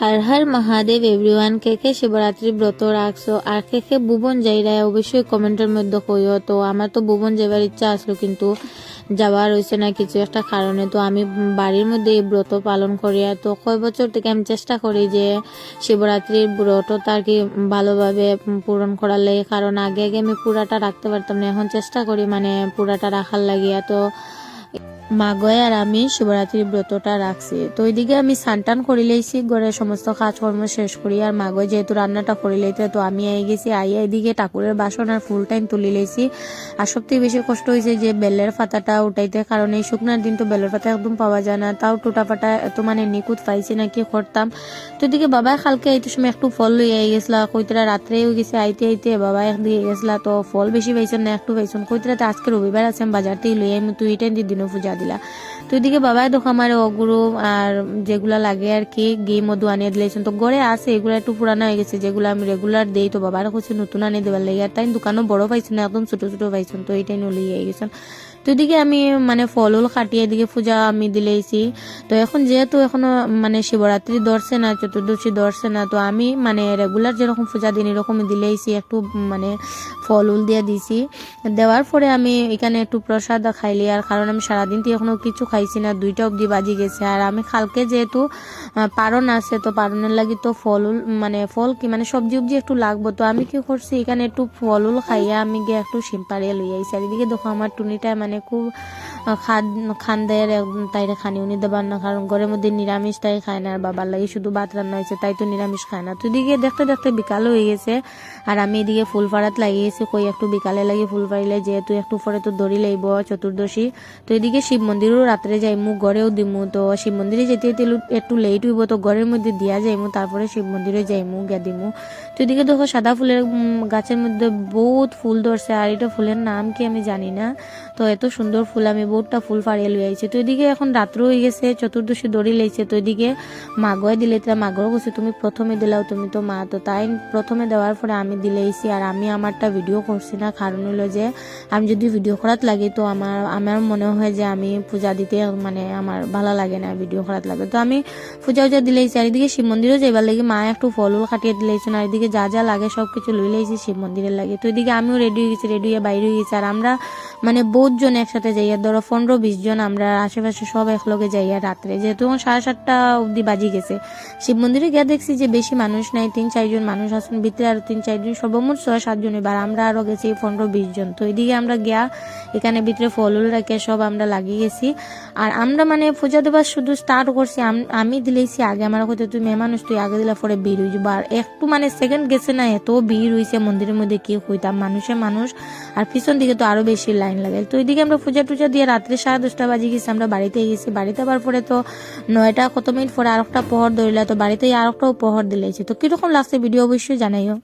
Har Har Mahadev everyone, কে কে শিবরাত্রি ব্রত রাখছো আর কে কে ভুবন যাইরা অবশ্যই কমেন্টের মধ্যে কইও। তো আমার তো ভুবন যাবার ইচ্ছা আসলো, কিন্তু যাওয়ার হয়েছে না কিছু একটা কারণে। তো আমি বাড়ির মধ্যে এই ব্রত পালন করি, আর তো কয় বছর থেকে আমি চেষ্টা করি যে শিবরাত্রির ব্রতটা আর কি ভালোভাবে পূরণ করার লাগে, কারণ আগে আগে আমি পুরাটা রাখতে পারতাম না, এখন চেষ্টা করি মানে পুরাটা রাখার লাগিয়া। তো মাগয় আর আমি শিবরাত্রির ব্রতটা রাখছি। তো ওইদিকে আমি স্নান করে লাইছি, ঘরের সমস্ত কাজকর্ম শেষ করি, আর মাগয় যেহেতু রান্নাটা করে লাইতে, তো আমি আই গেছি। আইয়া এদিকে ঠাকুরের বাসন আর ফুল টাইম তুলি লাইছি। আর সবথেকে বেশি কষ্ট হয়েছে যে বেলের পাতাটা উঠাইতে, কারণ এই শুকনার দিন তো বেলের পাতা একদম পাওয়া যায় না, তাও টুটা পাটা এত মানে নিকুত পাইছি না কি করতাম। তো এদিকে বাবা কালকে আইতে সময় একটু ফল লই আই গেছিলা, কইতরা রাত্রে হয়ে গেছে আইতে আইতে বাবা দিয়ে গেছিলা। তো ফল বেশি পাইছেন না, একটু পাইছেন। কইতরাতে আজকে রবিবার আছে, বাজার থেকে লই আই, তুই এটা দিনও পূজা দিলা। তো এদিকে বাবাই দেখো আমার অগুরু আর যেগুলা লাগে আর কি ঘি মধু আনিয়ে দিলেছেন। তো ঘরে আছে এগুলো একটু পুরানো হয়ে গেছে, যেগুলো আমি রেগুলার দেই। তো বাবার কাছে নতুন আনিয়ে দেবার লাগে, আর তাই দোকানও বড় পাইছেন না, একদম ছোট ছোট পাইছেন। তো এইটাই নলিয়ে গেছেন। তো এদিকে আমি মানে ফল উল কাটিয়ে এদিকে পূজা আমি দিলেইছি। তো এখন যেহেতু এখনো মানে শিবরাত্রি ধরছে না, চতুর্দশী ধরছে না, তো আমি মানে রেগুলার যেরকম পূজা দিন এরকমই দিলেইছি, একটু মানে ফল উল দিয়ে দিছি। দেওয়ার পরে আমি এখানে একটু প্রসাদ খাইলি, আর কারণ আমি সারাদিন তো এখনো কিছু খাইছি না, 2টা অবধি বাজি গেছে। আর আমি কালকে যেহেতু পারণ আছে, তো পারণের লাগি তো ফল উল মানে ফল কি মানে সবজি উবজি একটু লাগবো। তো আমি কি করছি এখানে একটু ফল উল খাইয়া আমি গিয়ে একটু সিম্পারিয়া লই আইছি। আর এদিকে দেখো আমার টুনিটা মানে খুব খান্দের একদম তাইরে খানি উনি দেবার না, কারণ ঘরের মধ্যে নিরামিষ তাই খায় না, আর বাবার লাগে শুধু ভাত রান্না হয়েছে, তাই তো নিরামিষ খায় না। তো এদিকে দেখতে দেখতে বিকাল হয়ে গেছে, আর আমি এদিকে ফুল ফাড়াত লাগিয়েছি, কই একটু বিকালে লাগে ফুল ফাড়িলে, যেহেতু একটু পরে তো দড়ি লাইব চতুর্দশী। তো এদিকে শিব মন্দিরও রাত্রে যাইমু, ঘরেও দিমু। তো শিব মন্দিরে যেতে যেতে একটু লেট হইব, তো ঘরের মধ্যে দিয়া যাইমু, তারপরে শিব মন্দিরে যাইমু গিয়া দিমু। তো এদিকে দেখো সাদা ফুলের গাছের মধ্যে বহুত ফুল ধরছে, আর এটা ফুলের নাম কি আমি জানি না। তো এত সুন্দর ফুল, আমি বহুতটা ফুল ফাড়িয়ে লই আইছি। তো এদিকে এখন রাত্র হয়ে গেছে, চতুর্দশী দড়ি লাইছে। তো এদিকে মাগয় দিলে, মাগর বলছে তুমি প্রথমে দিলাও, তুমি তো মা। তো তাই প্রথমে দেওয়ার পরে আমি দিলেইছি, আর আমি আমারটা ভিডিও করছি না, কারণ হলো যে আমি যদি ভিডিও করাত লাগে তো আমার মনে হয় যে আমি পূজা দিতে মানে আমার ভালো লাগে না, ভিডিও করাত লাগে। তো আমি পূজা উজা দিলেইছি, আর এদিকে শিব মন্দিরেও যাইবার লাগে মা একটু ফল উল কাটিয়ে দিলেছেন, আর এদিকে যা যা লাগে সবকিছু লই লাইছি শিব মন্দিরের লাগে। তো এদিকে আমিও রেডি হয়ে গেছি, রেডি হয়ে বাইরে হয়ে গেছি। আর আমরা মানে বহুত জন একসাথে যাইয়া, ধরো 15-20 জন আমরা আশেপাশে সব একলগে যাইয়া রাত্রে, যেহেতু 7:30 অব্দি বাজি গেছে। শিব মন্দিরে গিয়া দেখছি যে বেশি মানুষ নাই, 3-4 জন মানুষ আছেন ভিতরে, আরো 3-4 জন, সর্বমোট 6-7 জন। এবার আমরা আরো গেছি 15-20 জন। তো এদিকে আমরা গিয়া এখানে ভিতরে ফল উল রাখে সব আমরা লাগিয়ে গেছি। আর আমরা মানে পূজা দেবার শুধু স্টার্ট করছি, আমি দিলেইছি আগে। আমার হয়তো তুই মেয়ে মানুষ, তুই আগে দিলা পরে ভিড় হয়ে যাবো। আর একটু মানে সেকেন্ড গেছে না, এত ভিড় হয়েছে মন্দিরের মধ্যে কি হইতাম, মানুষ। আর পিছন দিকে তো আরো বেশি লাইন লাগে। তো এদিকে আমরা পূজা টুজা দিয়ে রাত্রে 10:30 বাজে গেছি, আমরা বাড়িতে গেছি। বাড়িতে আবার পরে তো 9টা কত মিনিট পরে আরেকটা প্রহর ধরিলা, তো বাড়িতে আরেকটাও প্রহর দিলেছি। তো কিরকম লাগছে ভিডিও অবশ্যই জানাইও।